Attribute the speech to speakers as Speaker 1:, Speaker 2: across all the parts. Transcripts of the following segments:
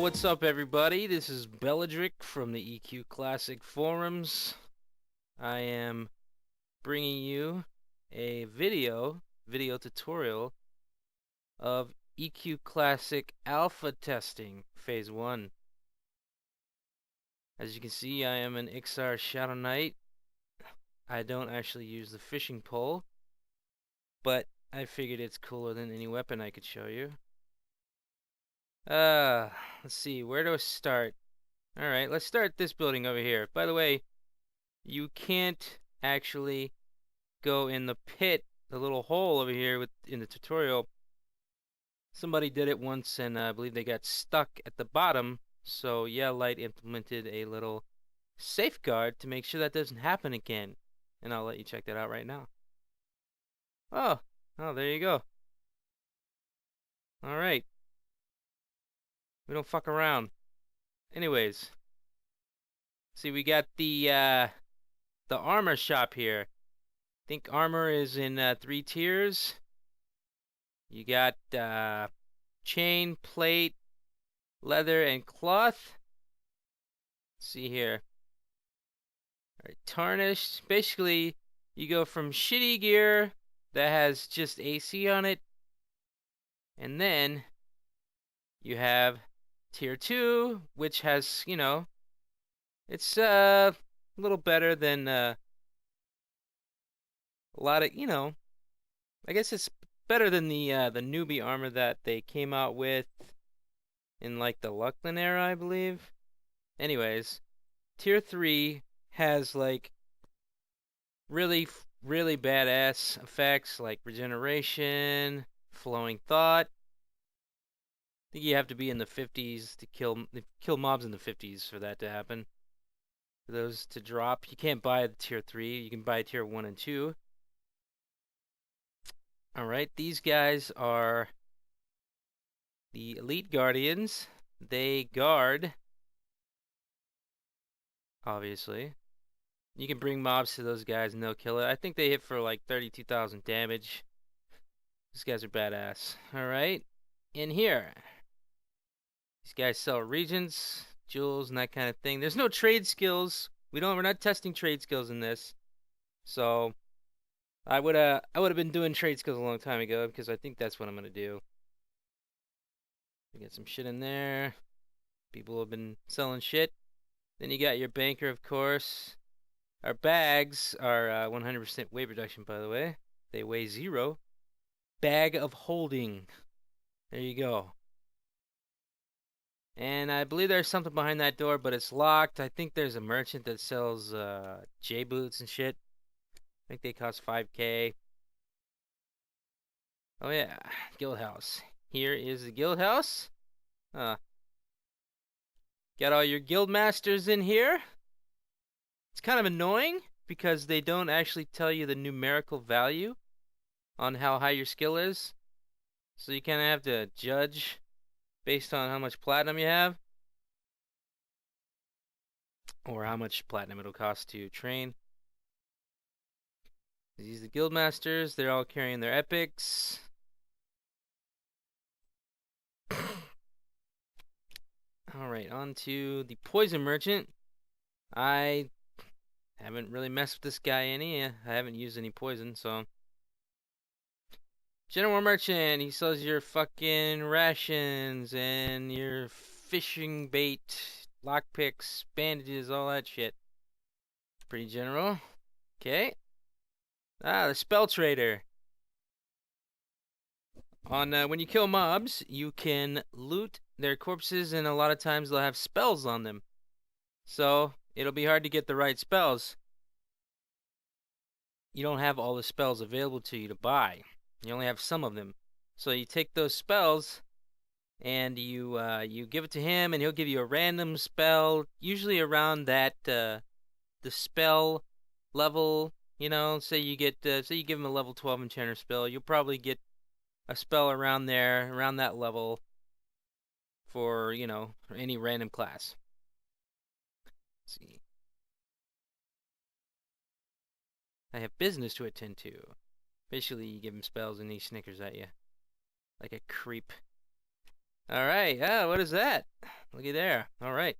Speaker 1: What's up, everybody? This is Belladrick from the EQClassic forums. I am bringing you a video tutorial of EQClassic alpha testing phase 1. As you can see, I am an Ixar Shadow Knight. I don't actually use the fishing pole, but I figured it's cooler than any weapon I could show you. Let's see, where do I start? Alright, let's start this building over here. By the way, you can't actually go in the pit, the little hole over here in the tutorial. Somebody did it once and I believe they got stuck at the bottom, so Light implemented a little safeguard to make sure that doesn't happen again. And I'll let you check that out right now. Oh, there you go. Alright. We don't fuck around. Anyways. See, we got the armor shop here. I think armor is in 3 tiers. You got chain, plate, leather, and cloth. Let's see here. Alright, tarnished. Basically, you go from shitty gear that has just AC on it, and then you have tier 2, which has, it's a little better than a lot of, I guess it's better than the newbie armor that they came out with in like the Luckland era, I believe. Anyways, tier 3 has like really badass effects like regeneration, flowing thought. I think you have to be in the 50s to kill mobs in the 50s for that to happen. For those to drop, you can't buy the tier 3. You can buy tier 1 and 2. Alright, these guys are the Elite Guardians. They guard, obviously. You can bring mobs to those guys and they'll kill it. I think they hit for like 32,000 damage. These guys are badass. Alright, in here. These guys sell regions, jewels, and that kind of thing. There's no trade skills. We're not testing trade skills in this. So I would have been doing trade skills a long time ago because I think that's what I'm gonna do. We get some shit in there. People have been selling shit. Then you got your banker, of course. Our bags are 100% weight reduction, by the way. They weigh 0. Bag of holding. There you go. And I believe there's something behind that door, but it's locked. I think there's a merchant that sells J-boots and shit. I think they cost 5K. Oh yeah, guild house. Here is the guild house. Got all your guild masters in here. It's kind of annoying because they don't actually tell you the numerical value on how high your skill is. So you kind of have to judge based on how much platinum you have. Or how much platinum it'll cost to train. These are the guild masters. They're all carrying their epics. Alright, on to the poison merchant. I haven't really messed with this guy any. I haven't used any poison, so. General merchant, he sells your fucking rations and your fishing bait, lockpicks, bandages, all that shit. Pretty general. Okay. The spell trader. When you kill mobs, you can loot their corpses, and a lot of times they'll have spells on them. So it'll be hard to get the right spells. You don't have all the spells available to you to buy. You only have some of them. So you take those spells and you give it to him, and he'll give you a random spell, usually around that the spell level. Say you give him a level 12 enchanter spell, you'll probably get a spell around there, around that level for, for any random class. Let's see. I have business to attend to. Basically, you give him spells and he snickers at you. Like a creep. All right. Yeah, what is that? Looky there. All right.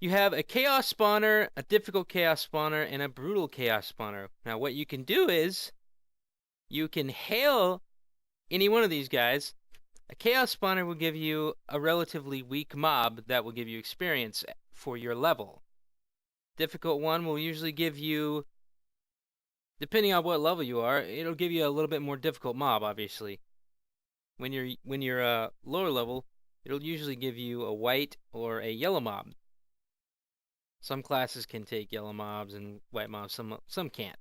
Speaker 1: You have a chaos spawner, a difficult chaos spawner, and a brutal chaos spawner. Now, what you can do is you can hail any one of these guys. A chaos spawner will give you a relatively weak mob that will give you experience for your level. Difficult one will usually give you, depending on what level you are, it'll give you a little bit more difficult mob, obviously. When you're lower level, it'll usually give you a white or a yellow mob. Some classes can take yellow mobs and white mobs, some can't.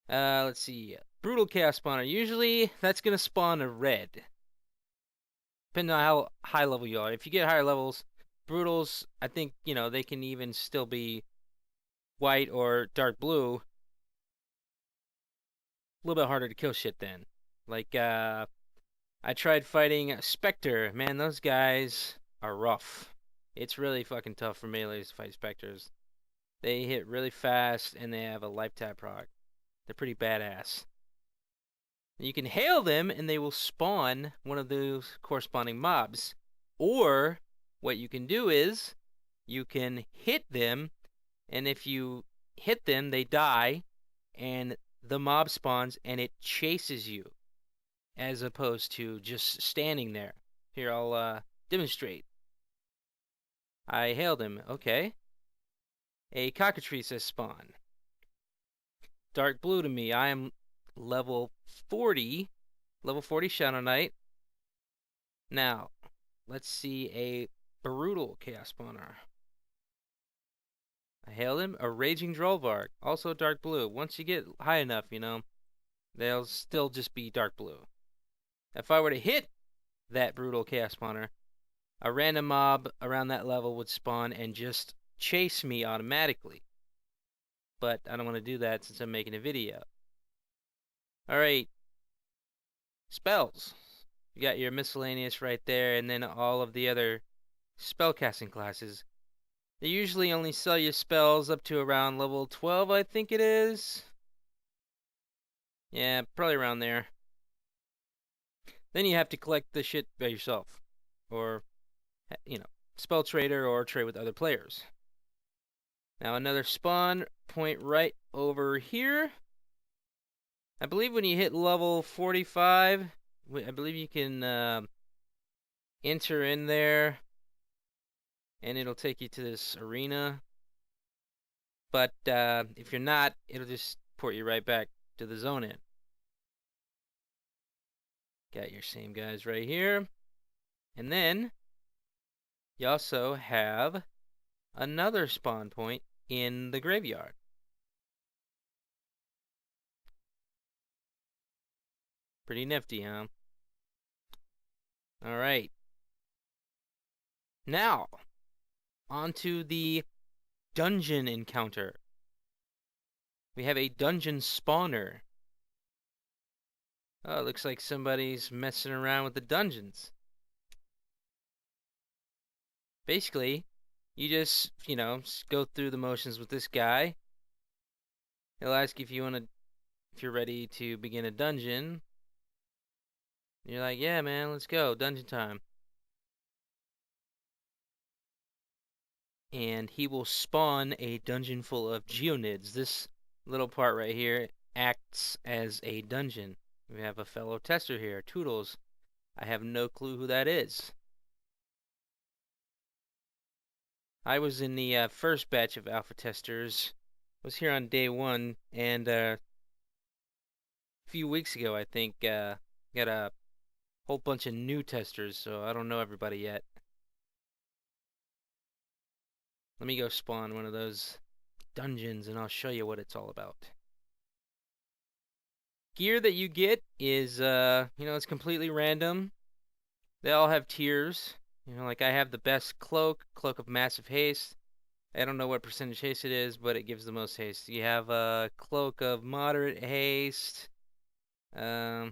Speaker 1: Let's see. Brutal Chaos Spawner. Usually that's gonna spawn a red. Depending on how high level you are. If you get higher levels, Brutals, I think, they can even still be white or dark blue. A little bit harder to kill shit then. Like, I tried fighting Spectre. Man, those guys are rough. It's really fucking tough for melees to fight Spectres. They hit really fast and they have a life tap proc. They're pretty badass. You can hail them and they will spawn one of those corresponding mobs. Or what you can do is you can hit them, and if you hit them, they die, and the mob spawns and it chases you as opposed to just standing there. Here, I'll demonstrate. I hailed him. Okay. A cockatrice has spawned. Dark blue to me. I am level 40. Level 40 Shadow Knight. Now, let's see a brutal Chaos Spawner. I hailed him. A Raging Drollvarg. Also dark blue. Once you get high enough, they'll still just be dark blue. If I were to hit that brutal Chaos Spawner, a random mob around that level would spawn and just chase me automatically. But I don't want to do that since I'm making a video. Alright. Spells. You got your miscellaneous right there, and then all of the other spellcasting classes. They usually only sell you spells up to around level 12, I think it is. Yeah, probably around there. Then you have to collect the shit by yourself. Or, spell trader or trade with other players. Now another spawn point right over here. I believe when you hit level 45, I believe you can enter in there and it'll take you to this arena. But if you're not, it'll just port you right back to the zone in. Got your same guys right here. And then you also have another spawn point in the graveyard. Pretty nifty, huh? Alright. Now, onto the dungeon encounter. We have a dungeon spawner. Oh, it looks like somebody's messing around with the dungeons. Basically, you just, go through the motions with this guy. He'll ask you if you're ready to begin a dungeon. You're like, yeah, man, let's go, dungeon time. And he will spawn a dungeon full of geonids. This little part right here acts as a dungeon. We have a fellow tester here, Toodles. I have no clue who that is. I was in the first batch of alpha testers. Was here on day 1, and a few weeks ago, I think, got a whole bunch of new testers, so I don't know everybody yet. Let me go spawn one of those dungeons and I'll show you what it's all about. Gear that you get is, it's completely random. They all have tiers. Like I have the best cloak of massive haste. I don't know what percentage haste it is, but it gives the most haste. You have a cloak of moderate haste. I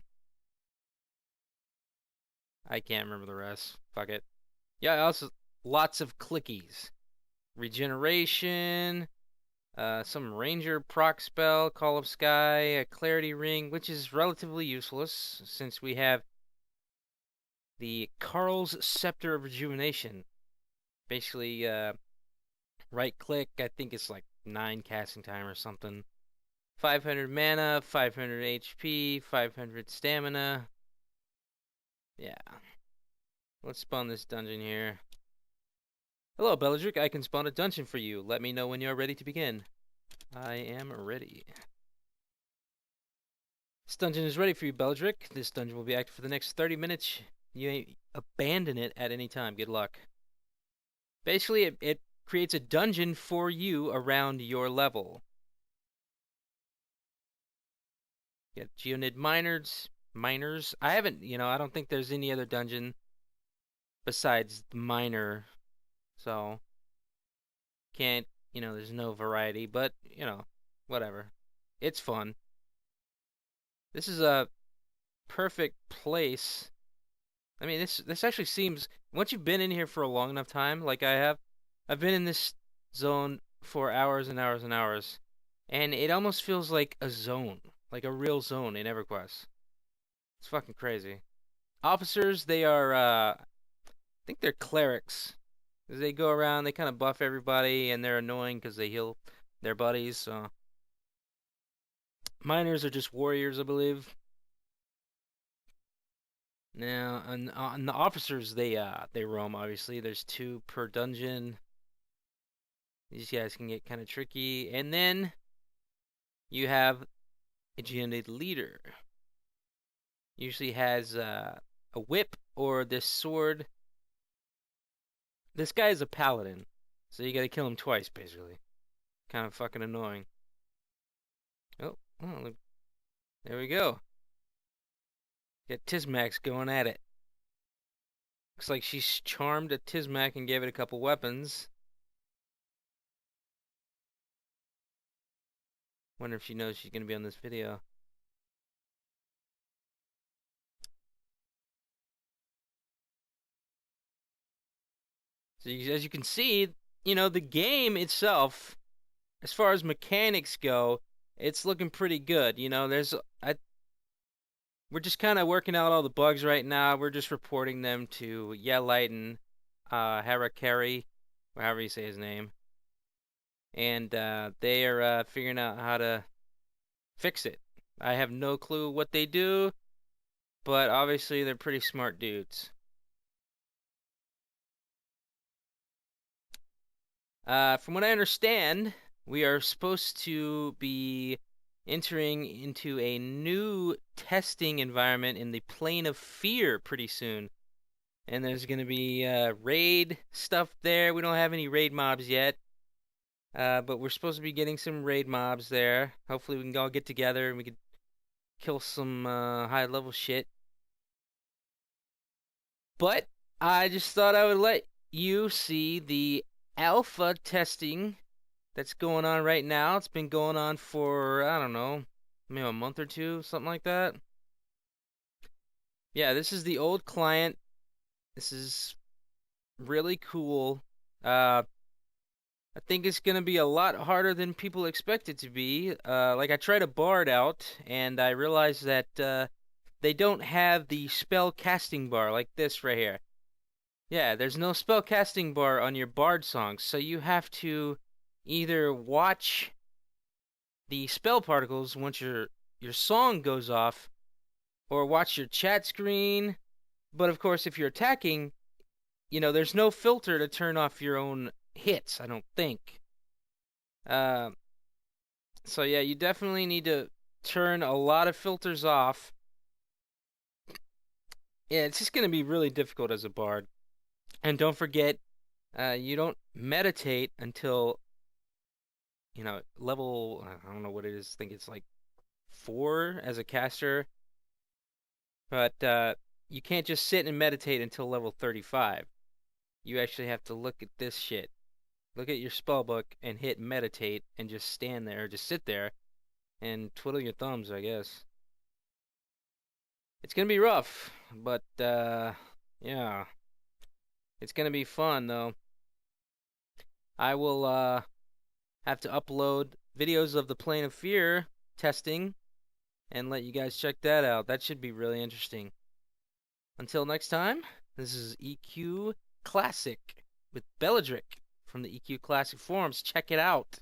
Speaker 1: can't remember the rest. Fuck it. Yeah, also lots of clickies. Regeneration, some ranger proc spell, Call of Sky, a clarity ring, which is relatively useless since we have the Carl's Scepter of Rejuvenation. Basically, right click, I think it's like 9 casting time or something. 500 mana, 500 HP, 500 stamina. Yeah. Let's spawn this dungeon here. Hello, Bellatric. I can spawn a dungeon for you. Let me know when you're ready to begin. I am ready. This dungeon is ready for you, Bellatric. This dungeon will be active for the next 30 minutes. You may abandon it at any time. Good luck. Basically, it creates a dungeon for you around your level. You got Geonid miners. I haven't, I don't think there's any other dungeon besides the miner. So, can't, there's no variety, but, whatever. It's fun. This is a perfect place. I mean, this actually seems, once you've been in here for a long enough time, like I have, I've been in this zone for hours and hours and hours, and it almost feels like a zone, like a real zone in EverQuest. It's fucking crazy. Officers, they are, I think they're clerics. They go around, they kind of buff everybody, and they're annoying because they heal their buddies. So miners are just warriors, I believe. Now, on the officers, they roam. Obviously, there's 2 per dungeon. These guys can get kind of tricky, and then you have a Geonid leader. Usually has a whip or this sword. This guy is a paladin, so you gotta kill him twice, basically. Kind of fucking annoying. Oh, look, there we go. Got Tismax going at it. Looks like she's charmed a Tismac and gave it a couple weapons. Wonder if she knows she's gonna be on this video. So as you can see, the game itself, as far as mechanics go, it's looking pretty good. We're just kind of working out all the bugs right now. We're just reporting them to Yelite and Harakiri, or however you say his name. And they are figuring out how to fix it. I have no clue what they do, but obviously they're pretty smart dudes. From what I understand, we are supposed to be entering into a new testing environment in the Plane of Fear pretty soon. And there's going to be raid stuff there. We don't have any raid mobs yet, but we're supposed to be getting some raid mobs there. Hopefully we can all get together and we can kill some high-level shit. But I just thought I would let you see the alpha testing that's going on right now. It's been going on for, I don't know, maybe a month or 2, something like that. Yeah, this is the old client. This is really cool. I think it's going to be a lot harder than people expect it to be. Like, I tried a bard out, and I realized that they don't have the spell casting bar like this right here. Yeah, there's no spell casting bar on your bard songs, so you have to either watch the spell particles once your song goes off, or watch your chat screen. But of course, if you're attacking, there's no filter to turn off your own hits, I don't think. Uh, so yeah, you definitely need to turn a lot of filters off. Yeah, it's just gonna be really difficult as a bard. And don't forget, you don't meditate until level, I don't know what it is. I think it's like 4 as a caster. But you can't just sit and meditate until level 35. You actually have to look at this shit. Look at your spell book and hit meditate and just stand there, just sit there and twiddle your thumbs, I guess. It's gonna be rough, but yeah. It's gonna be fun though. I will have to upload videos of the Plane of Fear testing and let you guys check that out. That should be really interesting. Until next time, this is EQ Classic with Belladrick from the EQ Classic forums. Check it out.